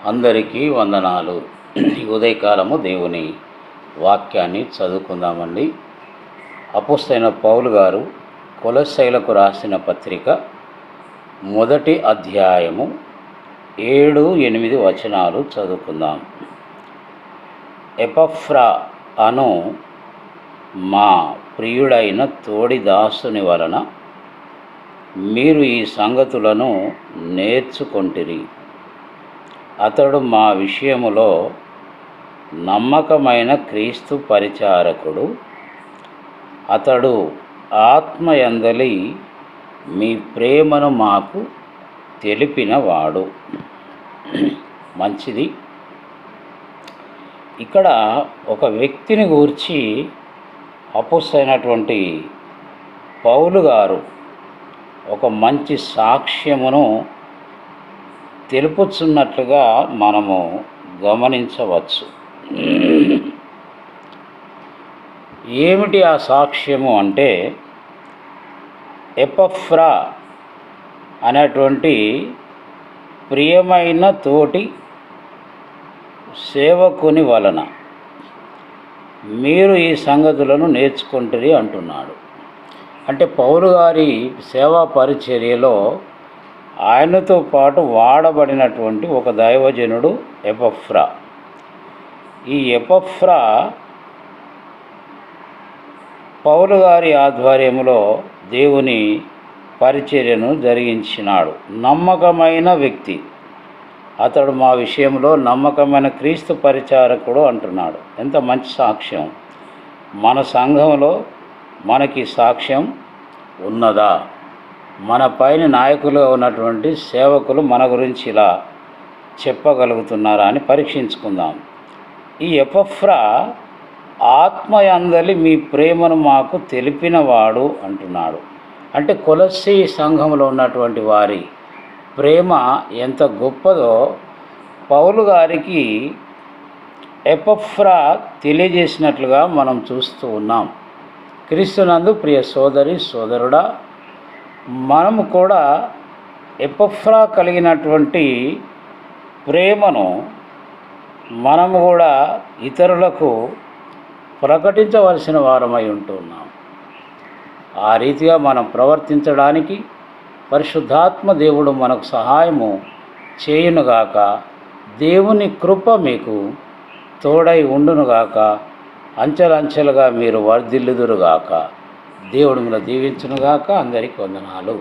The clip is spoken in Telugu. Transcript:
అందరికీ వందనాలు. ఈ ఉదయకాలము దేవుని వాక్యాన్ని చదువుకుందామండి. అపోస్తలుడైన పౌలు గారు కొలస్సీలకు రాసిన పత్రిక 1వ అధ్యాయము 7-8 వచనాలు చదువుకుందాం. ఎపఫ్రా అను మా ప్రియుడైన తోడి దాసుని వలన మీరు ఈ సంగతులను నేర్చుకొంటిరి. అతడు మా విషయములో నమ్మకమైన క్రీస్తు పరిచారకుడు. అతడు ఆత్మయందలి మీ ప్రేమను మాకు తెలిపినవాడు. మంచిది. ఇక్కడ ఒక వ్యక్తిని గూర్చి అపోస్తలుడైనటువంటి పౌలు గారు ఒక మంచి సాక్ష్యమును తెలుపుచున్నట్లుగా మనము గమనించవచ్చు. ఏమిటి ఆ సాక్ష్యము అంటే, ఎపఫ్రా అనేటువంటి ప్రియమైన తోటి సేవకుని వలన మీరు ఈ సంగతులను నేర్చుకుంటారు అంటున్నాడు. అంటే పౌలు గారి సేవా పరిచర్యలో ఆయనతో పాటు వాడబడినటువంటి ఒక దైవజనుడు ఎపఫ్రా. ఈ ఎపఫ్రా పౌలు గారి ఆధ్వర్యంలో దేవుని పరిచర్యను జరిగించినాడు. నమ్మకమైన వ్యక్తి. అతడు మా విషయంలో నమ్మకమైన క్రీస్తు పరిచారకుడు అంటున్నాడు. ఎంత మంచి సాక్ష్యం! మన సంఘంలో మనకి సాక్ష్యం ఉన్నదా? మన పైన నాయకులుగా ఉన్నటువంటి సేవకులు మన గురించి ఇలా చెప్పగలుగుతున్నారా అని పరీక్షించుకుందాం. ఈ ఎపఫ్రా ఆత్మయందలి మీ ప్రేమను మాకు తెలిపినవాడు అంటున్నాడు. అంటే కొలస్సీ సంఘంలో ఉన్నటువంటి వారి ప్రేమ ఎంత గొప్పదో పౌలు గారికి ఎపఫ్రా తెలియజేసినట్లుగా మనం చూస్తూ ఉన్నాం. క్రీస్తునందు ప్రియ సోదరి సోదరుడా, మనము కూడా ఎపఫ్రా కలిగినటువంటి ప్రేమను మనము కూడా ఇతరులకు ప్రకటించవలసిన వారమై ఉంటున్నాం. ఆ రీతిగా మనం ప్రవర్తించడానికి పరిశుద్ధాత్మ దేవుడు మనకు సహాయము చేయునుగాక. దేవుని కృప మీకు తోడై ఉండునుగాక. అంచెలంచెలుగా మీరు వర్ధిల్లుదురుగాక. దేవుడు మిమ్మల్ని దీవించునుగాక. అందరికీ వందనాలు.